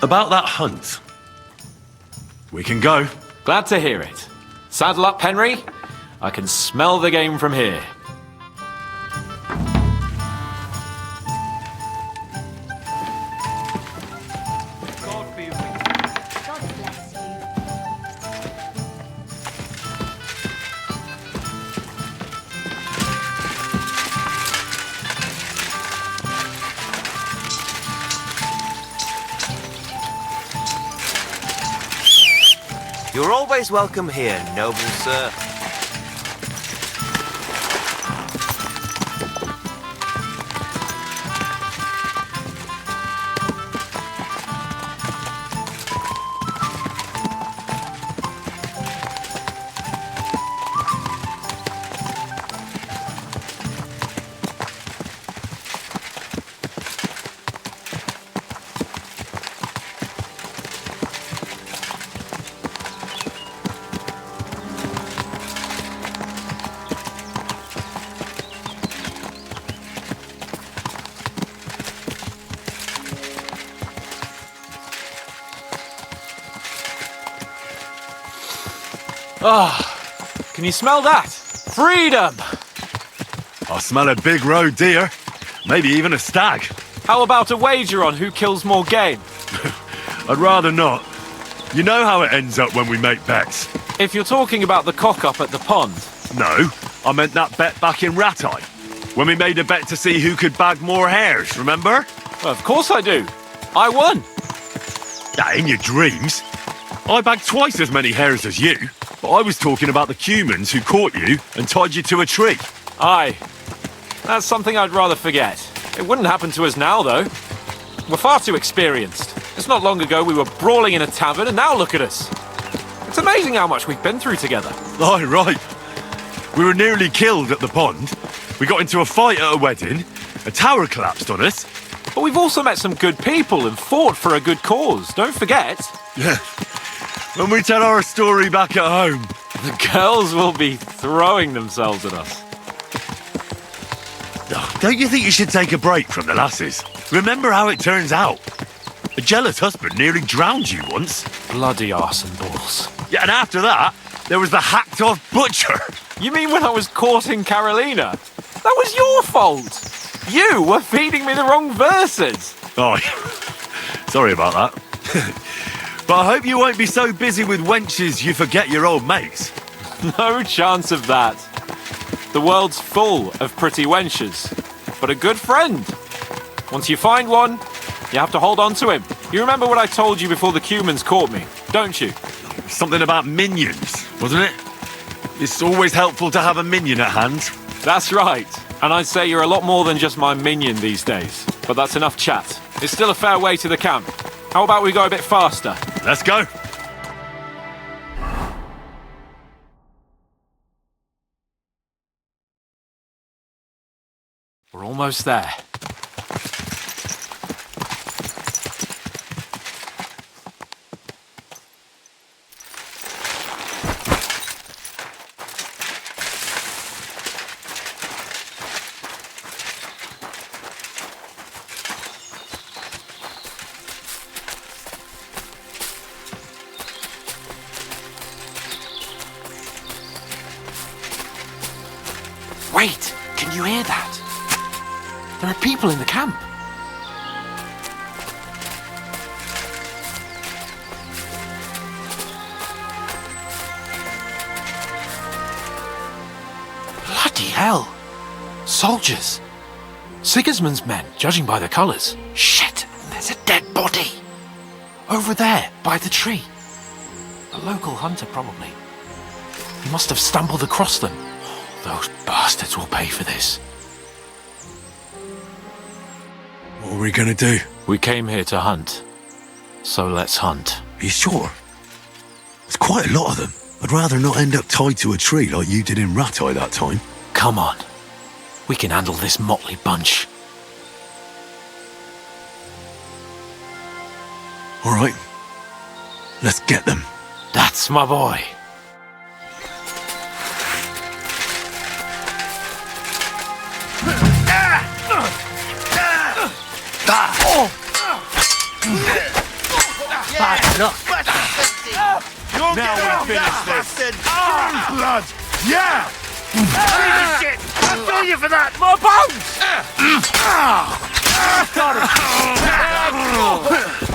About that hunt. We can go. Glad to hear it. Saddle up, Henry. I can smell the game from here. You're always welcome here, noble sir. Can you smell that? Freedom! I smell a big roe deer. Maybe even a stag. How about a wager on who kills more game? I'd rather not. You know how it ends up when we make bets. If you're talking about the cock-up at the pond. No, I meant that bet back in Rattay. When we made a bet to see who could bag more hares, remember? Well, of course I do. I won. In your dreams. I bagged twice as many hares as you. But I was talking about the humans who caught you and tied you to a tree. Aye. That's something I'd rather forget. It wouldn't happen to us now, though. We're far too experienced. It's not long ago we were brawling in a tavern, and now look at us. It's amazing how much we've been through together. Aye, right. We were nearly killed at the pond. We got into a fight at a wedding. A tower collapsed on us. But we've also met some good people and fought for a good cause. Don't forget. Yeah. When we tell our story back at home. The girls will be throwing themselves at us. Don't you think you should take a break from the lasses? Remember how it turns out. A jealous husband nearly drowned you once. Bloody arse and balls. Yeah, and after that, there was the hacked-off butcher. You mean when I was courting Carolina? That was your fault. You were feeding me the wrong verses. Oh, sorry about that. But I hope you won't be so busy with wenches you forget your old mates. No chance of that. The world's full of pretty wenches, but a good friend. Once you find one, you have to hold on to him. You remember what I told you before the Cumans caught me, don't you? Something about minions, wasn't it? It's always helpful to have a minion at hand. That's right. And I'd say you're a lot more than just my minion these days. But that's enough chat. It's still a fair way to the camp. How about we go a bit faster? Let's go. We're almost there. Wait, can you hear that? There are people in the camp. Bloody hell. Soldiers. Sigismund's men, judging by the colours. Shit, there's a dead body. Over there, by the tree. A local hunter, probably. He must have stumbled across them. Those bastards will pay for this. What are we gonna do? We came here to hunt. So let's hunt. Are you sure? There's quite a lot of them. I'd rather not end up tied to a tree like you did in Rattay that time. Come on. We can handle this motley bunch. All right. Let's get them. That's my boy. bad luck. Now we finish this. Blood! Yeah! Shit! I'll kill you for that! More bones!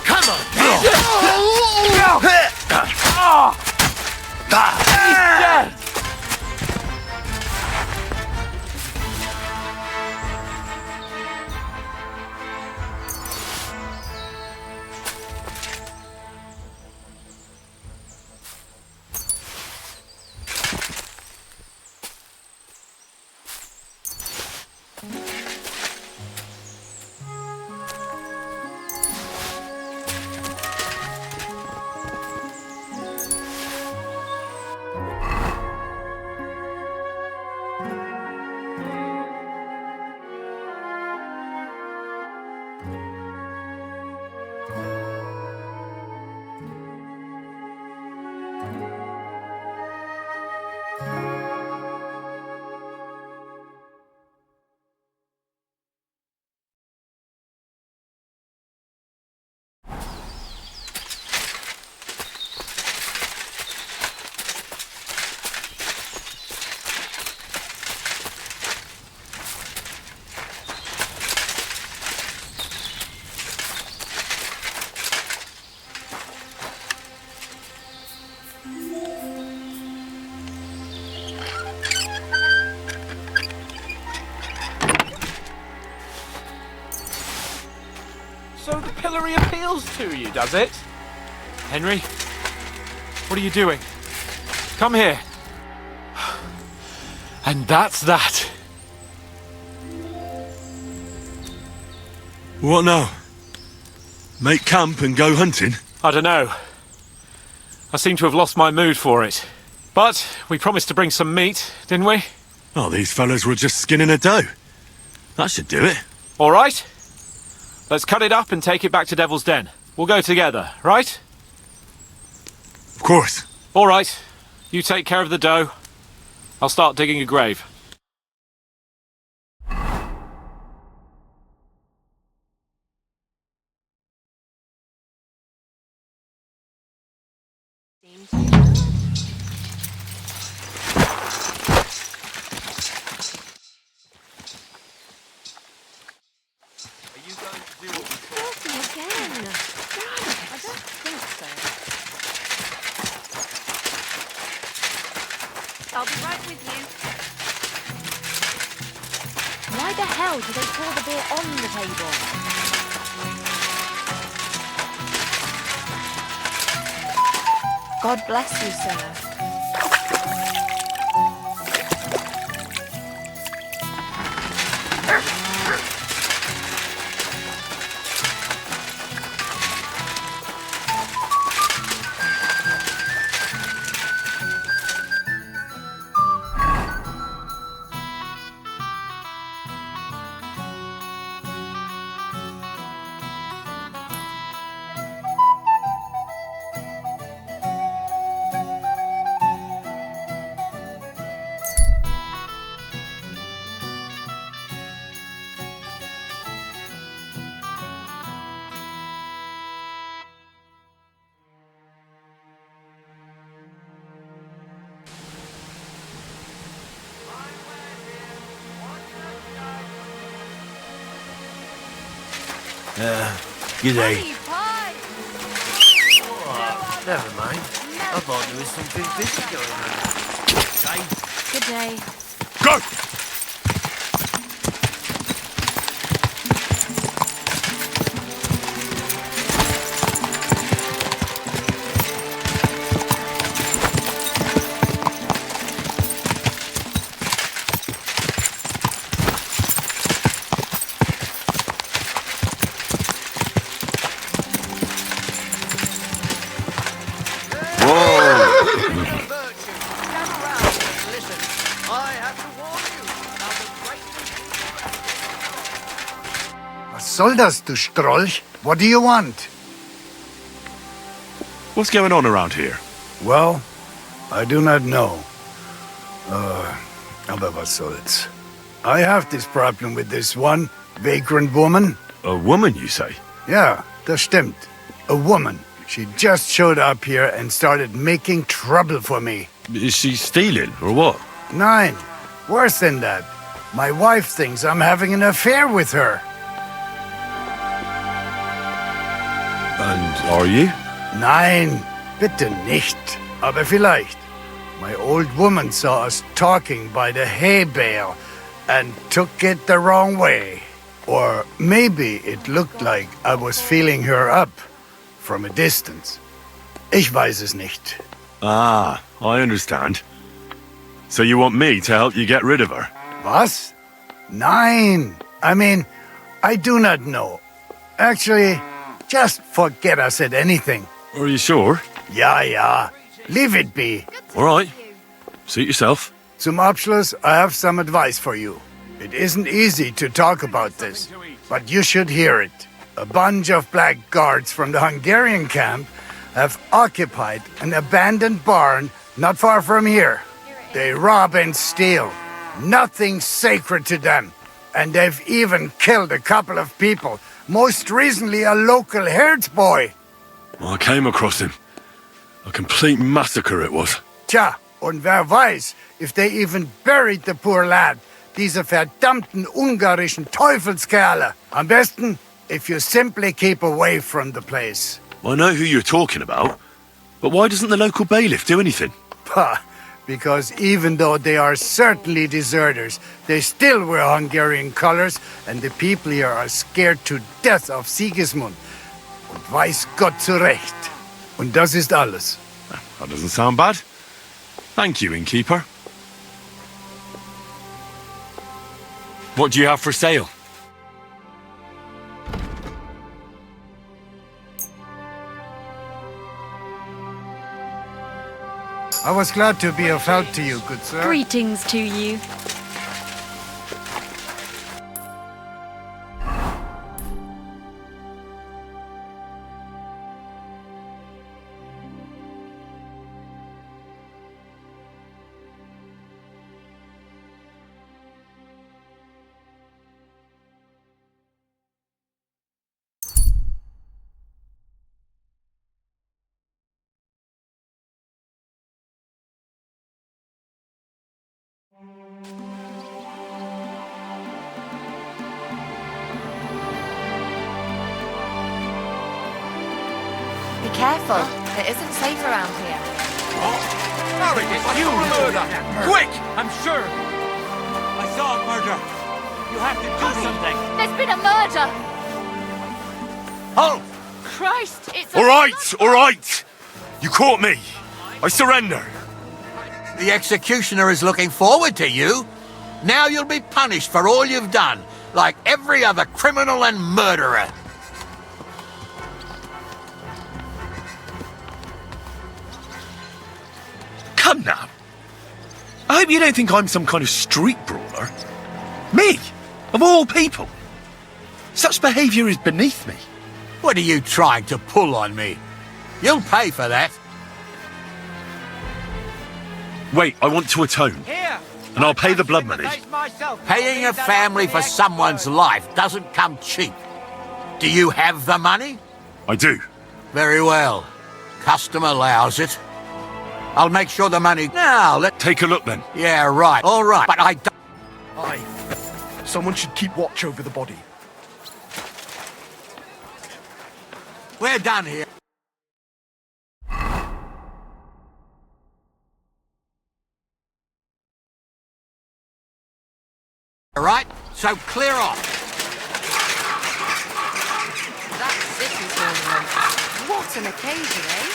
Come on! He's dead! So the pillory appeals to you, does it? Henry? What are you doing? Come here. And that's that. What now? Make camp and go hunting? I don't know. I seem to have lost my mood for it. But we promised to bring some meat, didn't we? Oh, these fellas were just skinning a doe. That should do it. All right. Let's cut it up and take it back to Devil's Den. We'll go together, right? Of course. All right. You take care of the doe. I'll start digging a grave. Again. I don't think so. I'll be right with you. Why the hell do they pour the beer on the table? God bless you, sir. G'day. Hey, pie! Oh, never mind. I thought there was something fishy going on. Good day. Go! Soll das, du Strolch? What do you want? What's going on around here? Well, I do not know. Aber was soll's? I have this problem with this one vagrant woman. A woman, you say? Ja, das stimmt. A woman. She just showed up here and started making trouble for me. Is she stealing, or what? 9. Worse than that. My wife thinks I'm having an affair with her. And are you? 9. Bitte nicht. Aber vielleicht. My old woman saw us talking by the hay bale and took it the wrong way. Or maybe it looked like I was feeling her up from a distance. Ich weiß es nicht. Ah, I understand. So you want me to help you get rid of her? Was? Nein. I mean, I do not know. Actually, just forget I said anything. Are you sure? Ja. Leave it be. All right. Suit yourself. Zum Abschluss, I have some advice for you. It isn't easy to talk about this, but you should hear it. A bunch of black guards from the Hungarian camp have occupied an abandoned barn not far from here. They rob and steal. Nothing sacred to them. And they've even killed a couple of people, most recently a local herds boy. I came across him. A complete massacre it was. Tja, und wer weiß, if they even buried the poor lad. Diese verdammten ungarischen Teufelskerle. Am besten, if you simply keep away from the place. I know who you're talking about, but why doesn't the local bailiff do anything? Pah, because even though they are certainly deserters, they still wear Hungarian colors, and the people here are scared to death of Sigismund. Und weiß Gott zu Recht. Und das ist alles. That doesn't sound bad. Thank you, innkeeper. What do you have for sale? I was glad to be of help to you, good sir. Greetings to you. Be careful. It isn't safe around here. You murder! Quick! I'm sure. I saw a murder. You have to do something. There's been a murder! Halt! Christ, it's All right. You caught me. I surrender. The executioner is looking forward to you. Now you'll be punished for all you've done, like every other criminal and murderer. Come now. I hope you don't think I'm some kind of street brawler. Me, of all people. Such behaviour is beneath me. What are you trying to pull on me? You'll pay for that. Wait, I want to atone. Here. And I'll pay the blood money. Paying a family for someone's life doesn't come cheap. Do you have the money? I do. Very well. Custom allows it. I'll make sure the money... Now, Take a look then. Yeah, right. All right. But I don't... Aye. Someone should keep watch over the body. We're done here. All right, so clear off. That city tournament. What an occasion, eh?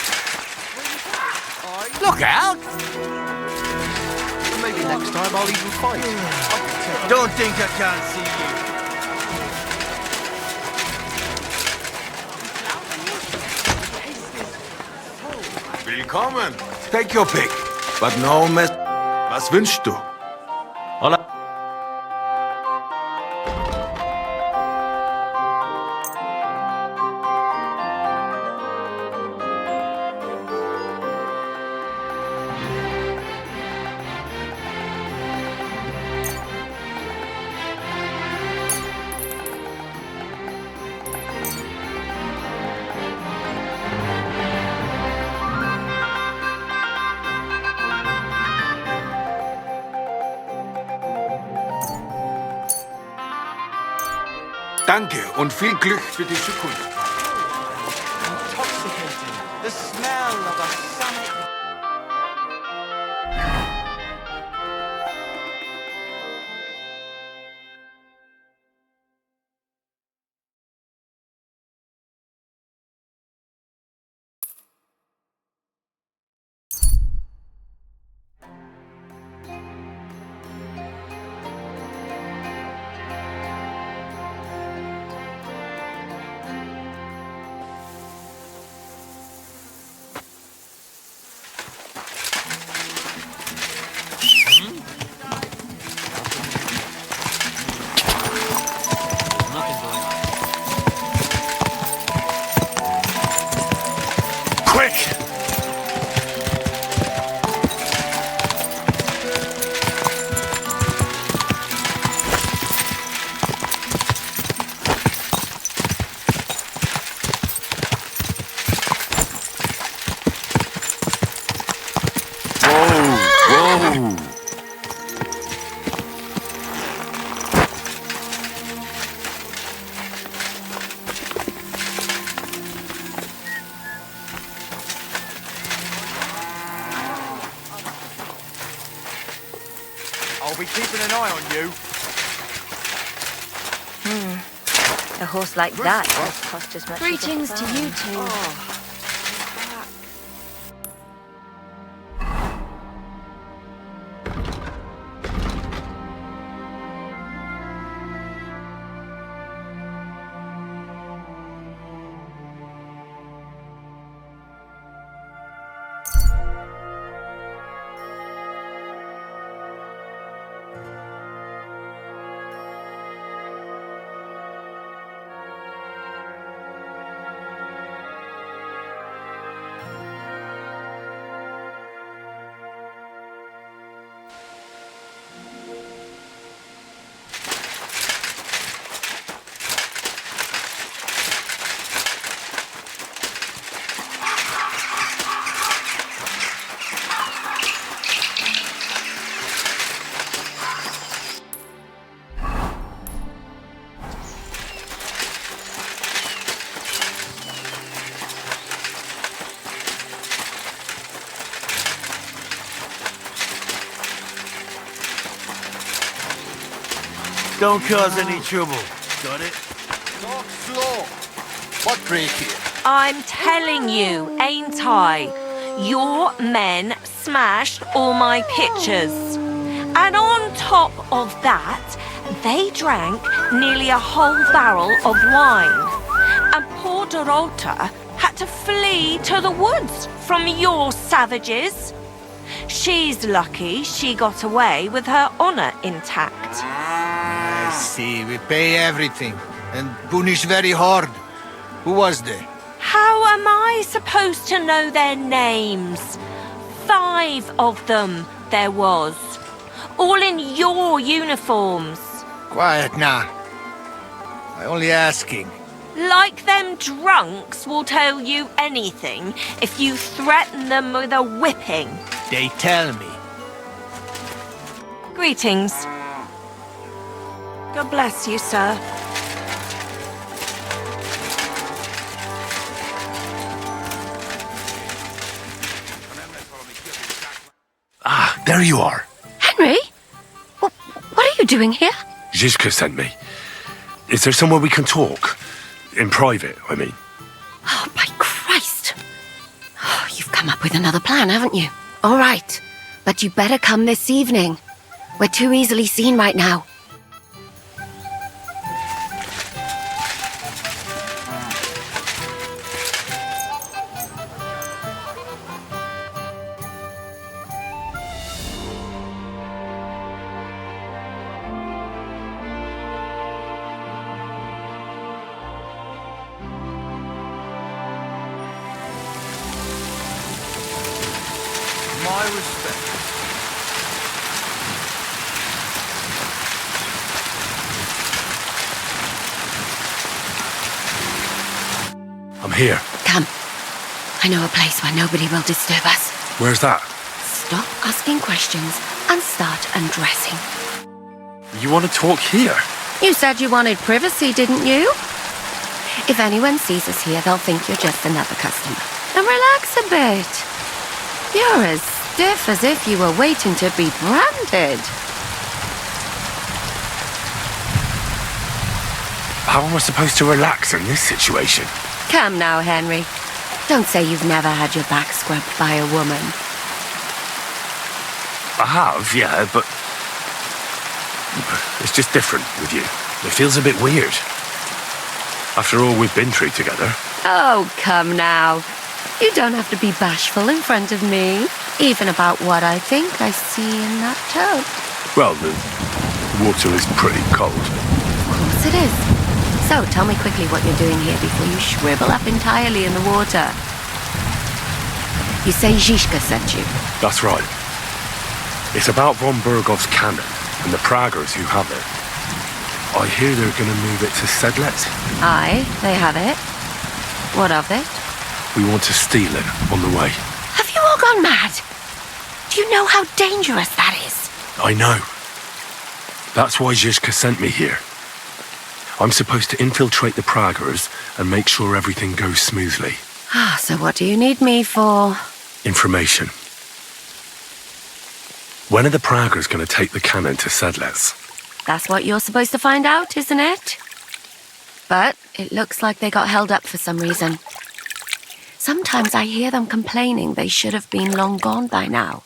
Look out! Maybe next time I'll even fight. Don't think I can't see you. Willkommen. Take your pick. But no mess. Was wünschst du? Hola. Danke und viel Glück für die Zukunft. Intoxicating. The smell of a sunny... I'll be keeping an eye on you. A horse like that does cost as much. Greetings to you two. Don't cause any trouble. Got it? Talk slow. What break here? I'm telling you, ain't I? Your men smashed all my pictures. And on top of that, they drank nearly a whole barrel of wine. And poor Dorota had to flee to the woods from your savages. She's lucky she got away with her honor intact. I see. We pay everything and punish very hard. Who was there? How am I supposed to know their names? 5 of them there was. All in your uniforms. Quiet now. I only asking. Like them drunks will tell you anything if you threaten them with a whipping. They tell me. Greetings. God bless you, sir. Ah, there you are. Henry? What are you doing here? Zizka sent me. Is there somewhere we can talk? In private, I mean. Oh, by Christ. Oh, you've come up with another plan, haven't you? All right. But you better come this evening. We're too easily seen right now. My respect. I'm here. Come. I know a place where nobody will disturb us. Where's that? Stop asking questions and start undressing. You want to talk here? You said you wanted privacy, didn't you? If anyone sees us here, they'll think you're just another customer. And relax a bit. You're as stiff as if you were waiting to be branded. How am I supposed to relax in this situation? Come now, Henry. Don't say you've never had your back scrubbed by a woman. I have, yeah, but it's just different with you. It feels a bit weird. After all we've been through together. Oh, come now. You don't have to be bashful in front of me, even about what I think I see in that tub. Well, the water is pretty cold. Of course it is. So, tell me quickly what you're doing here before you shrivel up entirely in the water. You say Zizka sent you? That's right. It's about von Bergov's cannon and the Praggers who have it. I hear they're going to move it to Sedlec. Aye, they have it. What of it? We want to steal it on the way. Have you all gone mad? Do you know how dangerous that is? I know. That's why Zizka sent me here. I'm supposed to infiltrate the Praggers and make sure everything goes smoothly. Ah, so what do you need me for? Information. When are the Praggers going to take the cannon to Sedlec? That's what you're supposed to find out, isn't it? But it looks like they got held up for some reason. Sometimes I hear them complaining they should have been long gone by now.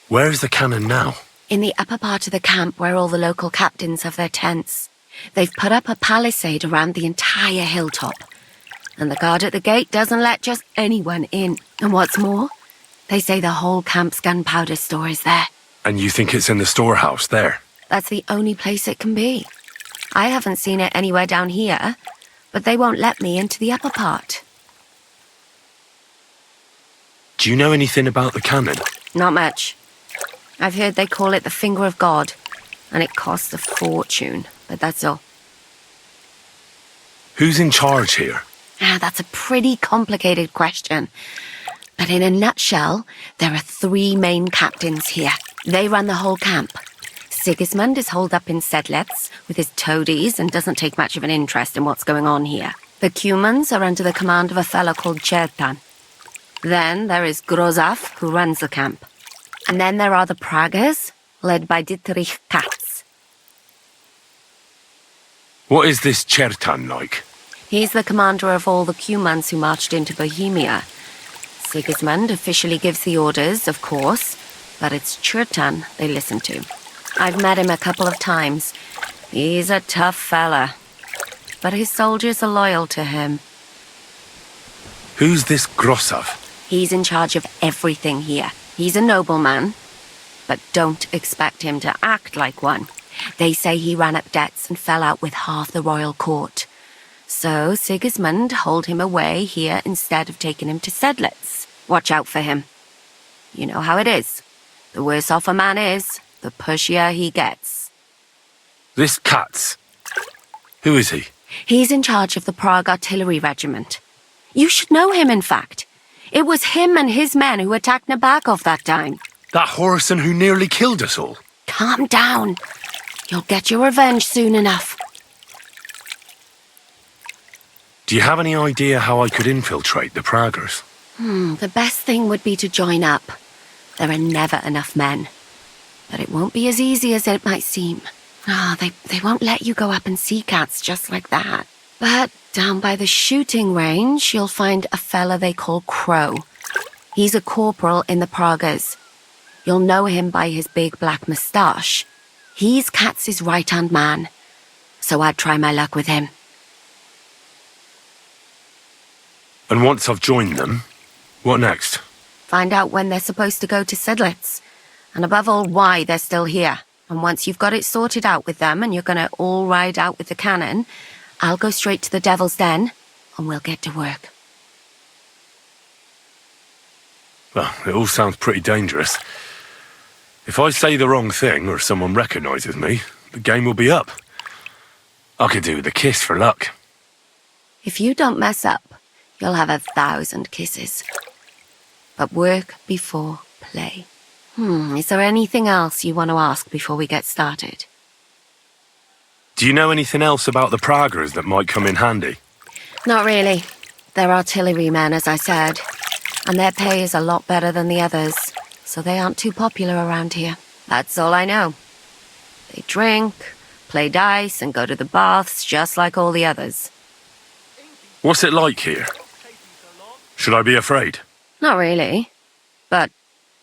Where's the cannon now? In the upper part of the camp where all the local captains have their tents. They've put up a palisade around the entire hilltop. And the guard at the gate doesn't let just anyone in. And what's more, they say the whole camp's gunpowder store is there. And you think it's in the storehouse there? That's the only place it can be. I haven't seen it anywhere down here, but they won't let me into the upper part. Do you know anything about the cannon? Not much. I've heard they call it the Finger of God, and it costs a fortune, but that's all. Who's in charge here? That's a pretty complicated question. But in a nutshell, there are 3 main captains here. They run the whole camp. Sigismund is holed up in Sedlec with his toadies and doesn't take much of an interest in what's going on here. The Cumans are under the command of a fellow called Chertan. Then there is Grozaf, who runs the camp. And then there are the Praggers, led by Dietrich Katz. What is this Chertan like? He's the commander of all the Cumans who marched into Bohemia. Sigismund officially gives the orders, of course, but it's Chertan they listen to. I've met him a couple of times. He's a tough fella. But his soldiers are loyal to him. Who's this Grosov? He's in charge of everything here. He's a nobleman, but don't expect him to act like one. They say he ran up debts and fell out with half the royal court. So Sigismund holed him away here instead of taking him to Sedlec. Watch out for him. You know how it is. The worse off a man is, the pushier he gets. This Katz. Who is he? He's in charge of the Prague Artillery Regiment. You should know him, in fact. It was him and his men who attacked Nabokov that time. That Horace who nearly killed us all. Calm down. You'll get your revenge soon enough. Do you have any idea how I could infiltrate the Praggers? The best thing would be to join up. There are never enough men. But it won't be as easy as it might seem. They won't let you go up and see cats just like that. But down by the shooting range, you'll find a fella they call Crow. He's a corporal in the Praggers. You'll know him by his big black moustache. He's Katz's right-hand man. So I'd try my luck with him. And once I've joined them, what next? Find out when they're supposed to go to Sedlec. And above all, why they're still here. And once you've got it sorted out with them and you're going to all ride out with the cannon, I'll go straight to the Devil's Den and we'll get to work. Well, it all sounds pretty dangerous. If I say the wrong thing or someone recognises me, the game will be up. I could do with a kiss for luck. If you don't mess up, you'll have 1,000 kisses. But work before play. Is there anything else you want to ask before we get started? Do you know anything else about the Praggers that might come in handy? Not really. They're artillerymen, as I said, and their pay is a lot better than the others, so they aren't too popular around here. That's all I know. They drink, play dice, and go to the baths just like all the others. What's it like here? Should I be afraid? Not really. But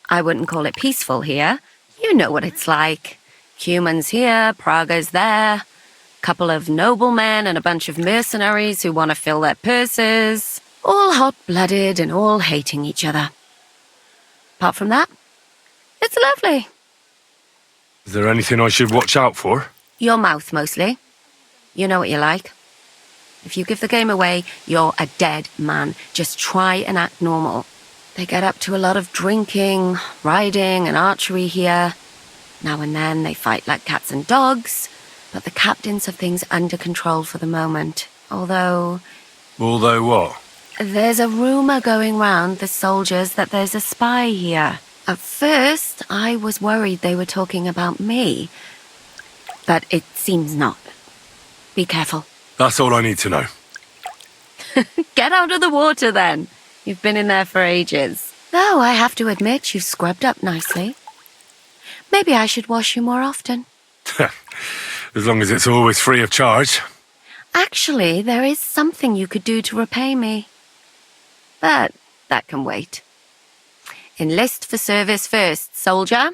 I wouldn't call it peaceful here. You know what it's like. Humans here, Prague's there. Couple of noblemen and a bunch of mercenaries who want to fill their purses. All hot-blooded and all hating each other. Apart from that, it's lovely. Is there anything I should watch out for? Your mouth, mostly. You know what you're like. If you give the game away, you're a dead man. Just try and act normal. They get up to a lot of drinking, riding, and archery here. Now and then they fight like cats and dogs, but the captains have things under control for the moment. Although what? There's a rumor going round the soldiers that there's a spy here. At first, I was worried they were talking about me, but it seems not. Be careful. That's all I need to know. Get out of the water, then. You've been in there for ages. Though I have to admit you've scrubbed up nicely. Maybe I should wash you more often. As long as it's always free of charge. Actually, there is something you could do to repay me. But that can wait. Enlist for service first, soldier.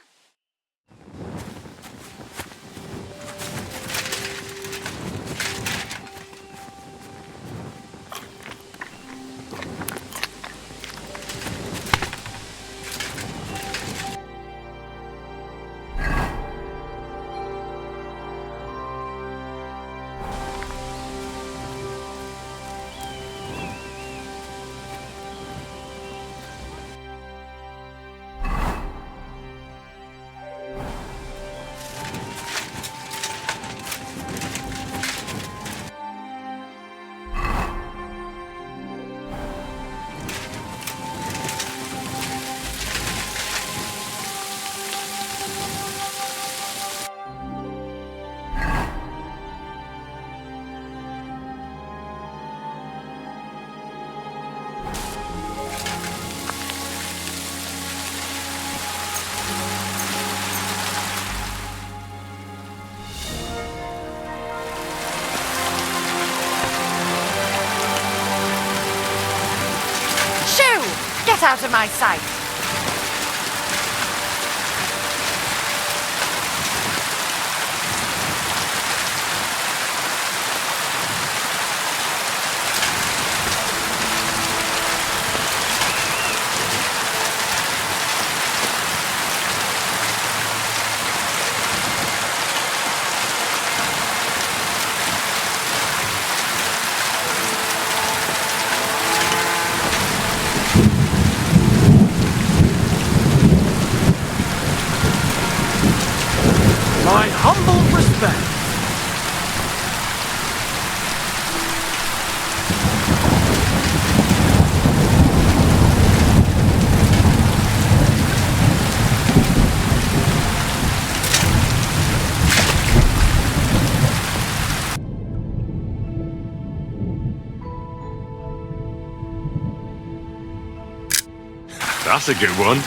Get out of my sight! My humble respect. That's a good one.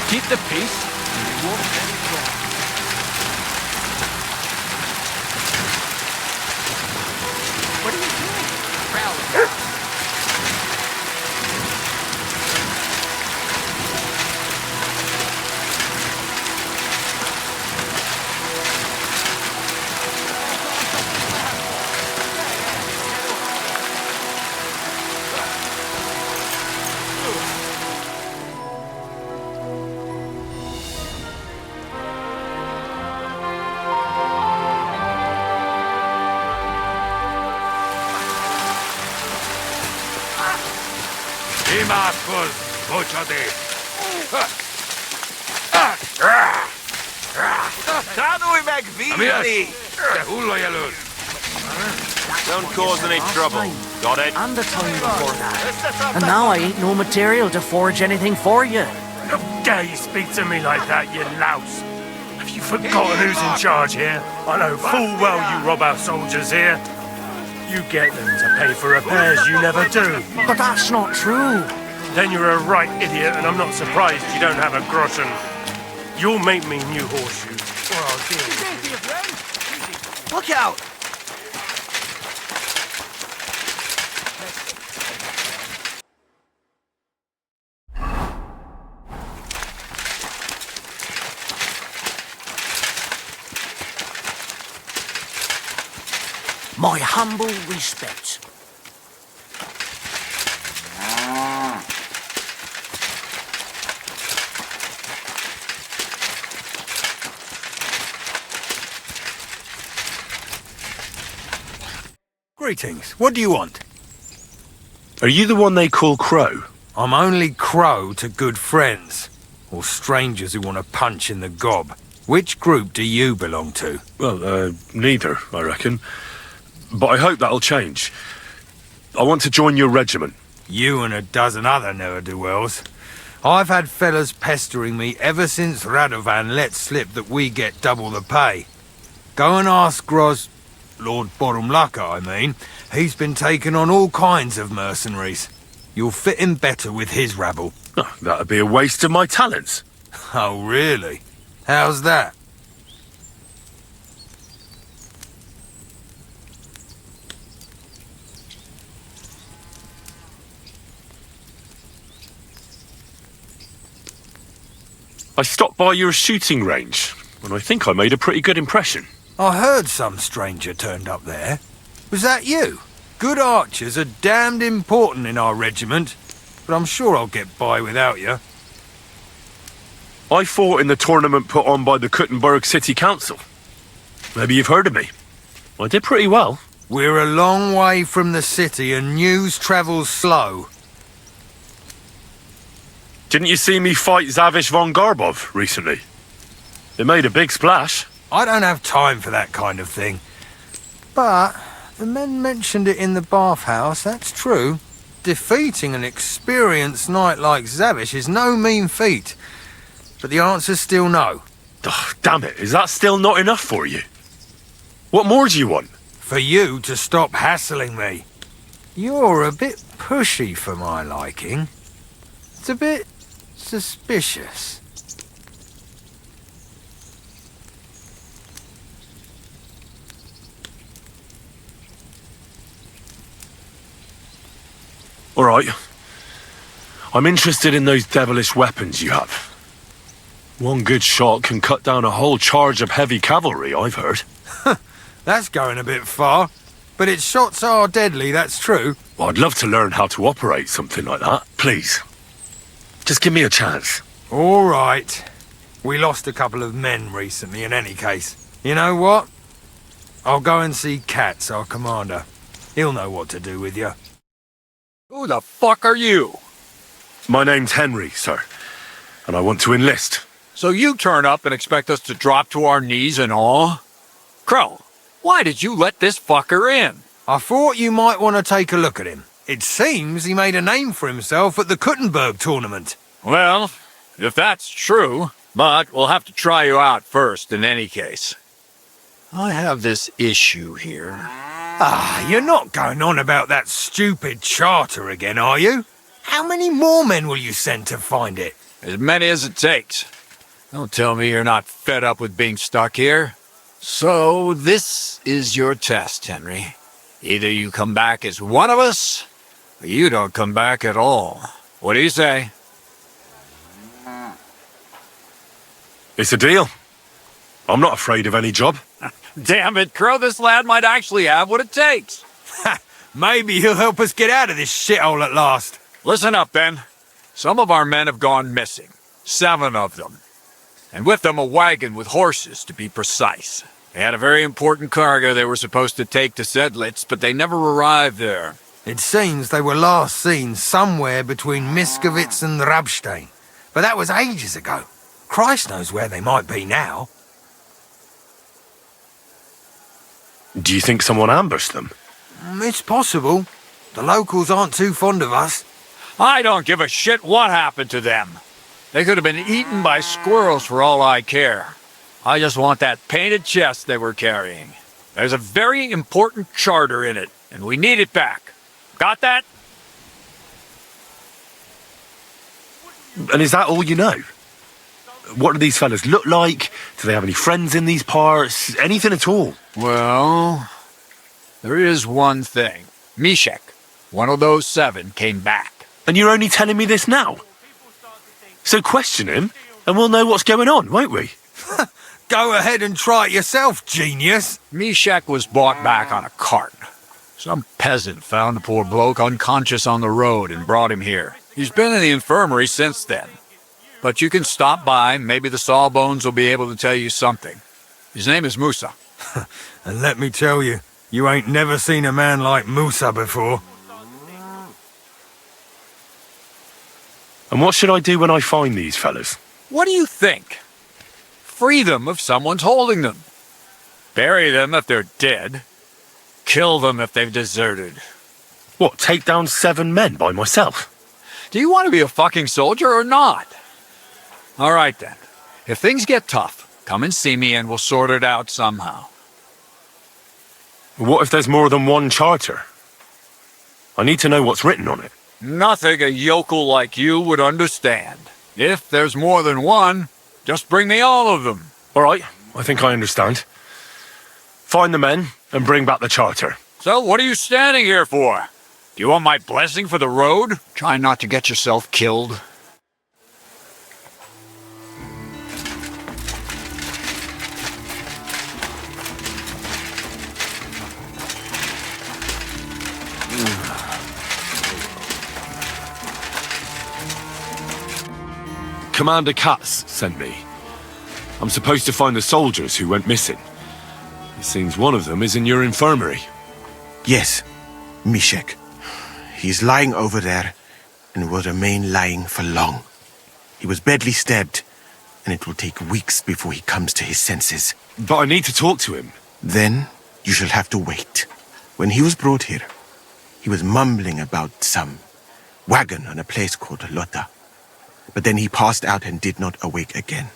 Keep the peace, and you won't get it wrong. What are you doing? Prowling. Don't cause any trouble. Got it? And the time before that. And now I ain't no material to forge anything for you. How dare you speak to me like that, you louse? Have you forgotten who's in charge here? I know full well you rob our soldiers here. You get them to pay for repairs you never do. But that's not true. Then you're a right idiot, and I'm not surprised you don't have a groschen. You'll make me new horseshoes, or I'll deal with you. Look out! My humble respects. Greetings. What do you want? Are you the one they call Crow? I'm only Crow to good friends, or strangers who want to punch in the gob. Which group do you belong to? Well, neither, I reckon. But I hope that'll change. I want to join your regiment. You and a dozen other ne'er-do-wells. I've had fellas pestering me ever since Radovan let slip that we get double the pay. Go and ask Lord Borumlaka, I mean. He's been taking on all kinds of mercenaries. You'll fit in better with his rabble. Oh, that'd be a waste of my talents. Oh, really? How's that? I stopped by your shooting range, and I think I made a pretty good impression. I heard some stranger turned up there. Was that you? Good archers are damned important in our regiment, but I'm sure I'll get by without you. I fought in the tournament put on by the Kuttenberg City Council. Maybe you've heard of me. I did pretty well. We're a long way from the city and news travels slow. Didn't you see me fight Zavish von Garbov recently? It made a big splash. I don't have time for that kind of thing. But the men mentioned it in the bathhouse, that's true. Defeating an experienced knight like Zavish is no mean feat. But the answer's still no. Oh, damn it, is that still not enough for you? What more do you want? For you to stop hassling me. You're a bit pushy for my liking. It's a bit suspicious. All right. I'm interested in those devilish weapons you have. One good shot can cut down a whole charge of heavy cavalry, I've heard. That's going a bit far. But its shots are deadly, that's true. Well, I'd love to learn how to operate something like that. Please. Just give me a chance. All right. We lost a couple of men recently in any case. You know what? I'll go and see Katz, our commander. He'll know what to do with you. Who the fuck are you? My name's Henry, sir. And I want to enlist. So you turn up and expect us to drop to our knees in awe? Crow, why did you let this fucker in? I thought you might want to take a look at him. It seems he made a name for himself at the Kuttenberg tournament. Well, if that's true, but we'll have to try you out first in any case. I have this issue here. Ah, you're not going on about that stupid charter again, are you? How many more men will you send to find it? As many as it takes. Don't tell me you're not fed up with being stuck here. So, this is your test, Henry. Either you come back as one of us, or you don't come back at all. What do you say? It's a deal. I'm not afraid of any job. Damn it, Crow, this lad might actually have what it takes. Maybe he'll help us get out of this shithole at last. Listen up, then. Some of our men have gone missing. 7 of them. And with them a wagon with horses, to be precise. They had a very important cargo they were supposed to take to Sedlitz, but they never arrived there. It seems they were last seen somewhere between Miskovitz and Rabstein. But that was ages ago. Christ knows where they might be now. Do you think someone ambushed them? It's possible. The locals aren't too fond of us. I don't give a shit what happened to them. They could have been eaten by squirrels for all I care. I just want that painted chest they were carrying. There's a very important charter in it, and we need it back. Got that? And is that all you know? What do these fellas look like? Do they have any friends in these parts? Anything at all? Well, there is one thing. Mishek, one of those 7, came back. And you're only telling me this now? So question him, and we'll know what's going on, won't we? Go ahead and try it yourself, genius. Mishek was brought back on a cart. Some peasant found the poor bloke unconscious on the road and brought him here. He's been in the infirmary since then. But you can stop by, maybe the Sawbones will be able to tell you something. His name is Musa. And let me tell you, you ain't never seen a man like Musa before. And what should I do when I find these fellas? What do you think? Free them if someone's holding them. Bury them if they're dead. Kill them if they've deserted. What, take down 7 men by myself? Do you want to be a fucking soldier or not? All right then. If things get tough, come and see me and we'll sort it out somehow. What if there's more than one charter? I need to know what's written on it. Nothing a yokel like you would understand. If there's more than one, just bring me all of them. All right, I think I understand. Find the men and bring back the charter. So what are you standing here for? Do you want my blessing for the road? Try not to get yourself killed. Commander Katz sent me. I'm supposed to find the soldiers who went missing. It seems one of them is in your infirmary. Yes, Mishek. He's lying over there and will remain lying for long. He was badly stabbed, and it will take weeks before he comes to his senses. But I need to talk to him. Then you shall have to wait. When he was brought here, he was mumbling about some wagon on a place called Lota. But then he passed out and did not awake again.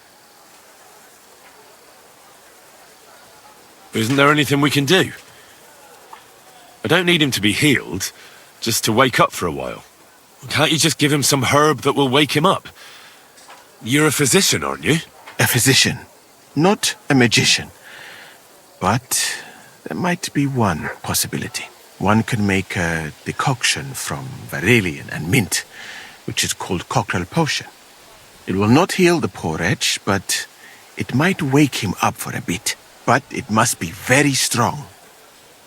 Isn't there anything we can do? I don't need him to be healed, just to wake up for a while. Can't you just give him some herb that will wake him up? You're a physician, aren't you? A physician, not a magician. But there might be one possibility. One can make a decoction from Varelian and mint, which is called cockerel potion. It will not heal the poor wretch, but it might wake him up for a bit. But it must be very strong.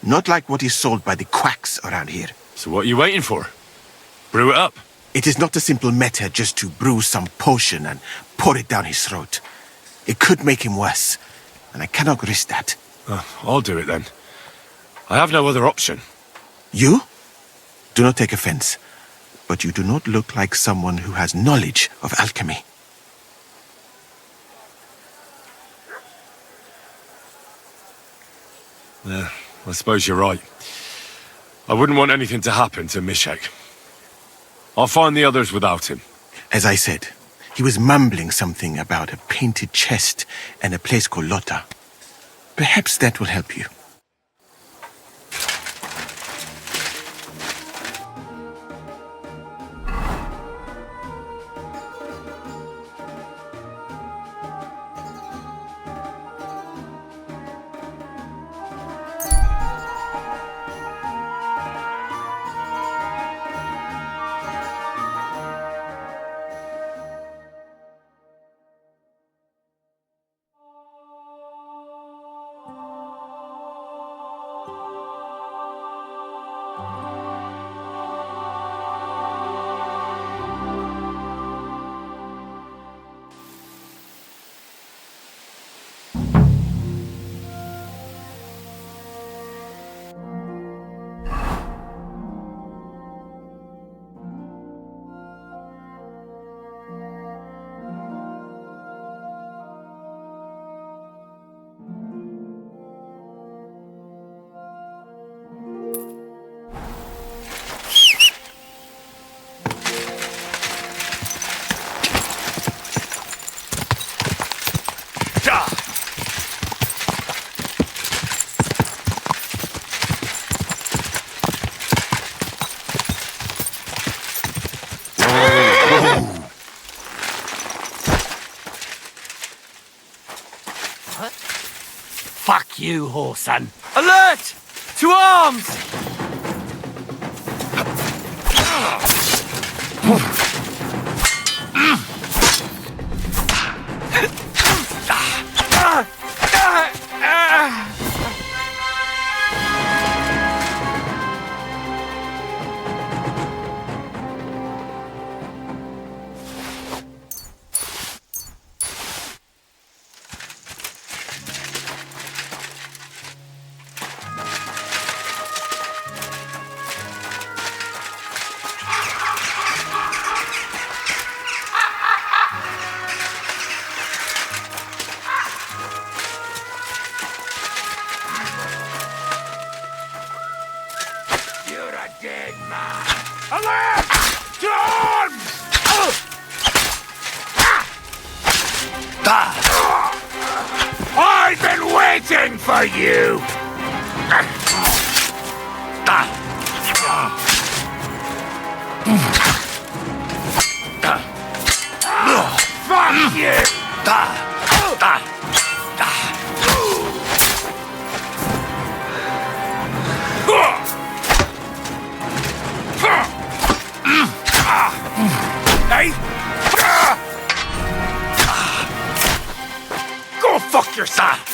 Not like what is sold by the quacks around here. So what are you waiting for? Brew it up. It is not a simple matter just to brew some potion and pour it down his throat. It could make him worse, and I cannot risk that. I'll do it then. I have no other option. You? Do not take offense, but you do not look like someone who has knowledge of alchemy. Yeah, I suppose you're right. I wouldn't want anything to happen to Mishek. I'll find the others without him. As I said, he was mumbling something about a painted chest and a place called Lota. Perhaps that will help you. you, whoreson. Alert! To arms! Alert! To arms! I've been waiting for you! Fuck you! Hey! Go fuck yourself!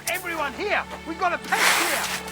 Everyone here! We've got a pest here!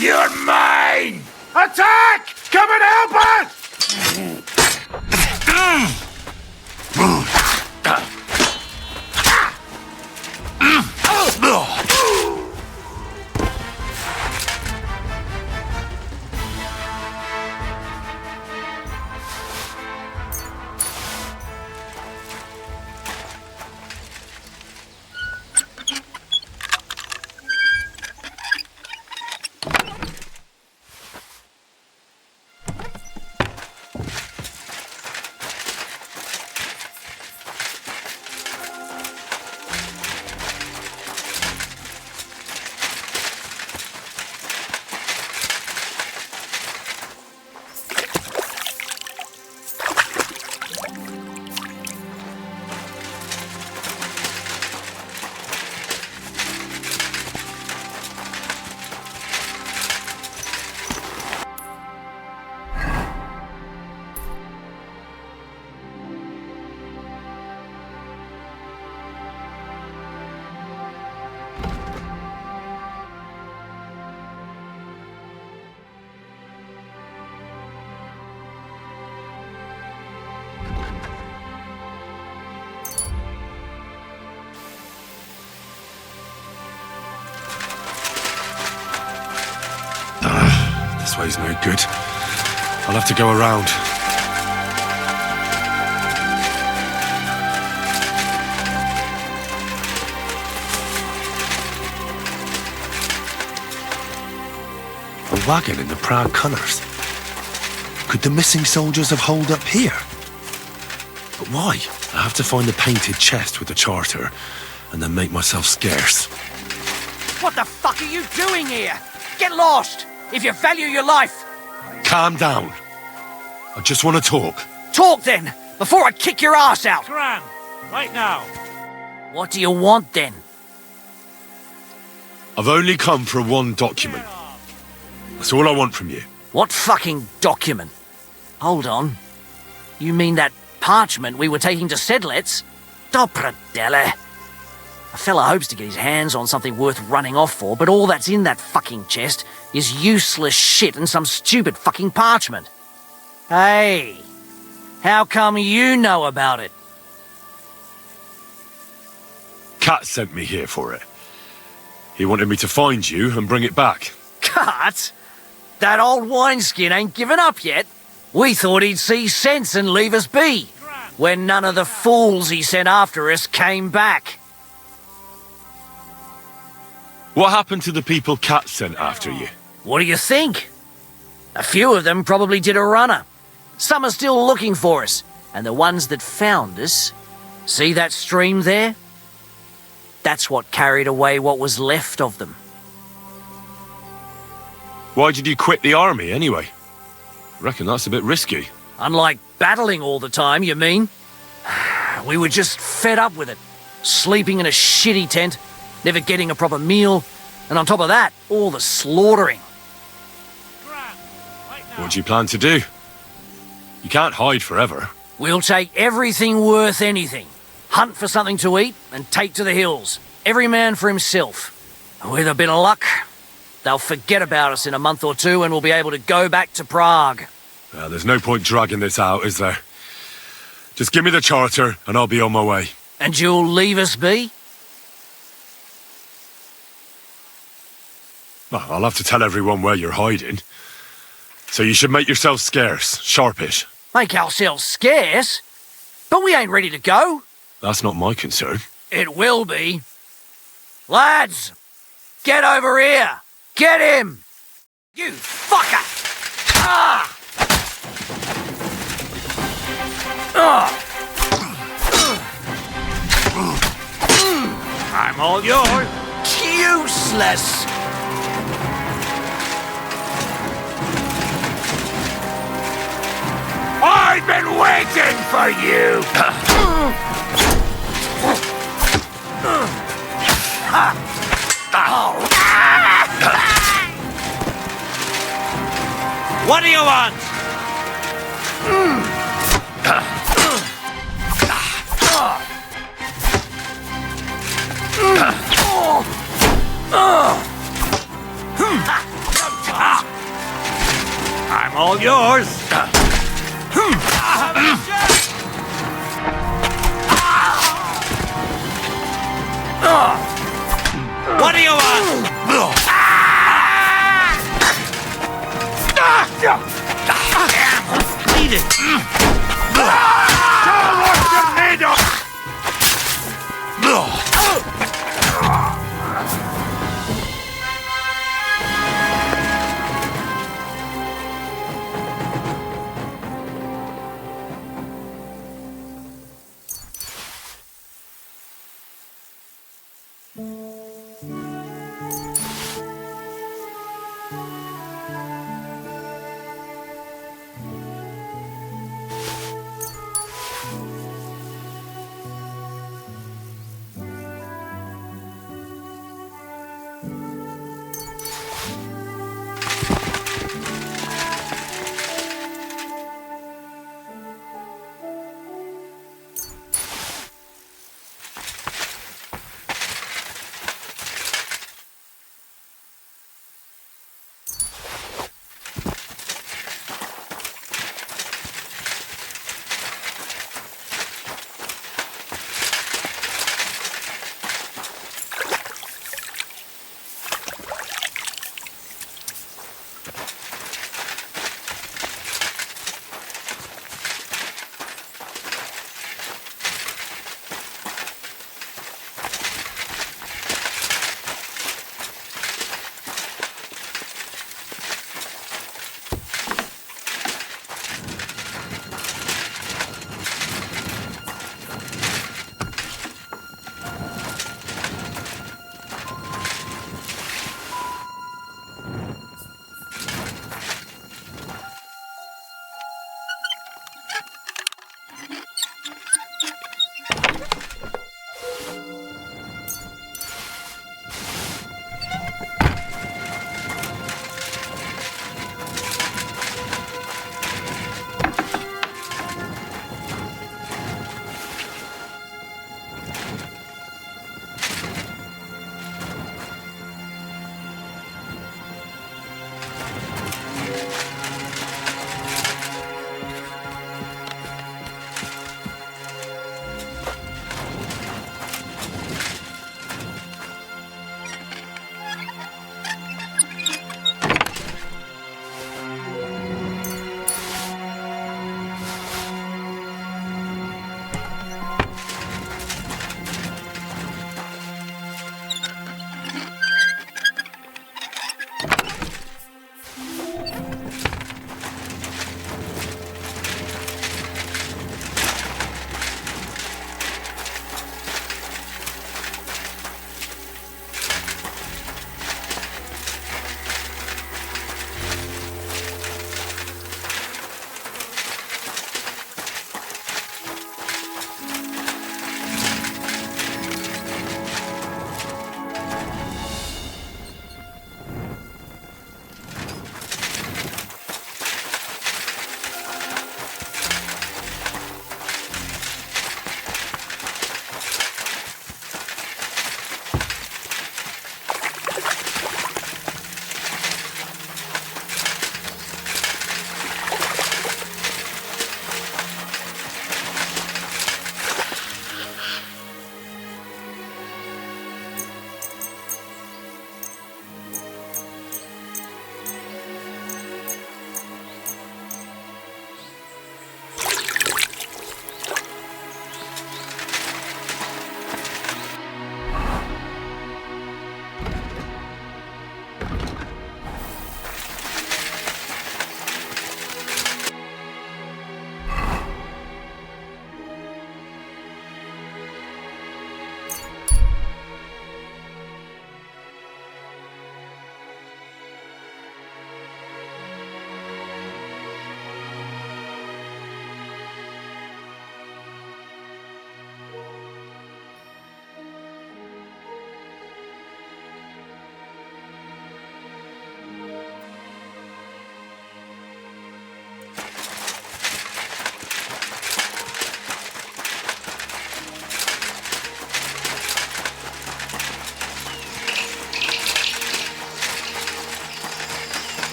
You're mine! Attack! Come and help us! way's no good. I'll have to go around. A wagon in the Prague colours. Could the missing soldiers have holed up here? But why? I have to find the painted chest with the charter, and then make myself scarce. What the fuck are you doing here? Get lost, if you value your life. Calm down. I just want to talk. Talk then, before I kick your ass out. Gran, right now. What do you want then? I've only come for one document. That's all I want from you. What fucking document? Hold on. You mean that parchment we were taking to Sedlets? Dobrodele. A fella hopes to get his hands on something worth running off for, but all that's in that fucking chest is useless shit and some stupid fucking parchment. Hey, how come you know about it? Cat sent me here for it. He wanted me to find you and bring it back. Cut? That old wineskin ain't given up yet. We thought he'd see sense and leave us be, when none of the fools he sent after us came back. What happened to the people Cat sent after you? What do you think? A few of them probably did a runner. Some are still looking for us, and the ones that found us, see that stream there? That's what carried away what was left of them. Why did you quit the army, anyway? Reckon that's a bit risky. Unlike battling all the time, you mean? We were just fed up with it. Sleeping in a shitty tent, never getting a proper meal, and on top of that, all the slaughtering. What do you plan to do? You can't hide forever. We'll take everything worth anything. Hunt for something to eat and take to the hills. Every man for himself. With a bit of luck, they'll forget about us in a month or two and we'll be able to go back to Prague. There's no point dragging this out, is there? Just give me the charter and I'll be on my way. And you'll leave us be? Well, I'll have to tell everyone where you're hiding. So you should make yourself scarce, sharpish. Make ourselves scarce? But we ain't ready to go. That's not my concern. It will be. Lads, get over here. Get him. You fucker. Ah! I'm all yours. Useless. I've been waiting for you! What do you want? I'm all yours. What do you want? Eat it. Show what you're made of!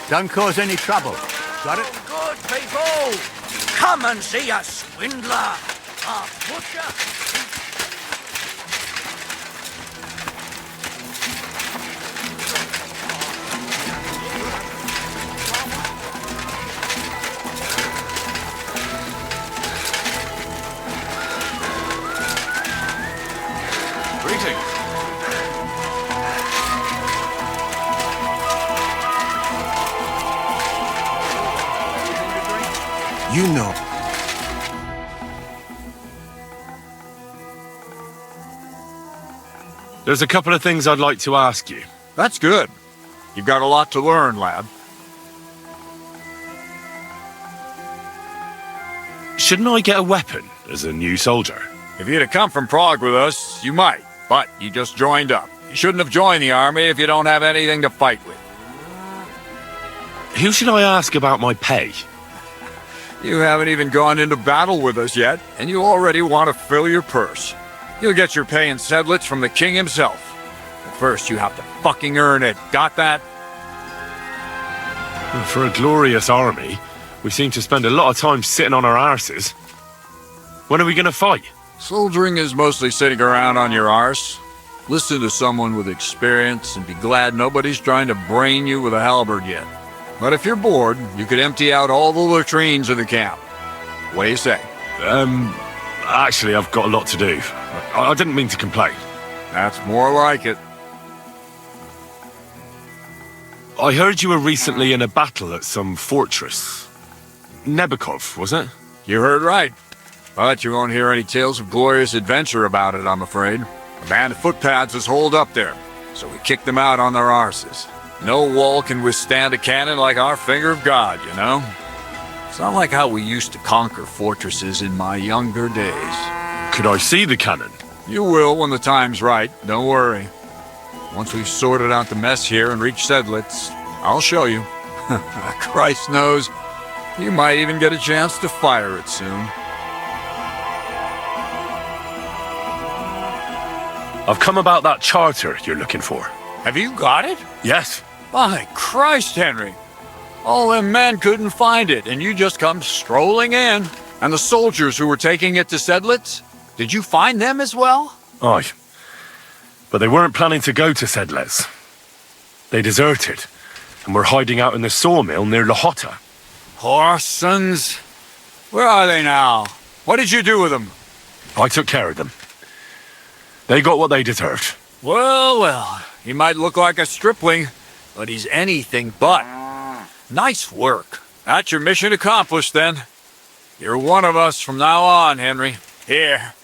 Don't cause any trouble. Got it? Good people! Come and see a swindler, a butcher. Greetings. You know. There's a couple of things I'd like to ask you. That's good. You've got a lot to learn, lad. Shouldn't I get a weapon as a new soldier? If you'd have come from Prague with us, you might, but you just joined up. You shouldn't have joined the army if you don't have anything to fight with. Who should I ask about my pay? You haven't even gone into battle with us yet, and you already want to fill your purse. You'll get your pay in sedlets from the king himself. But first, you have to fucking earn it. Got that? For a glorious army, we seem to spend a lot of time sitting on our arses. When are we going to fight? Soldiering is mostly sitting around on your arse. Listen to someone with experience and be glad nobody's trying to brain you with a halberd yet. But if you're bored, you could empty out all the latrines in the camp. What do you say? Actually, I've got a lot to do. I didn't mean to complain. That's more like it. I heard you were recently in a battle at some fortress. Nebukov, was it? You heard right. But you won't hear any tales of glorious adventure about it, I'm afraid. A band of footpads was holed up there, so we kicked them out on their arses. No wall can withstand a cannon like our finger of God, you know? It's not like how we used to conquer fortresses in my younger days. Could I see the cannon? You will when the time's right, don't worry. Once we've sorted out the mess here and reached Sedlitz, I'll show you. Christ knows, you might even get a chance to fire it soon. I've come about that charter you're looking for. Have you got it? Yes. By Christ, Henry. All them men couldn't find it, and you just come strolling in. And the soldiers who were taking it to Sedlitz, did you find them as well? Aye. But they weren't planning to go to Sedlitz. They deserted, and were hiding out in the sawmill near Lahota. Horsons. Where are they now? What did you do with them? I took care of them. They got what they deserved. Well, well, he might look like a stripling, but he's anything but. Nice work. That's your mission accomplished, then. You're one of us from now on, Henry. Here,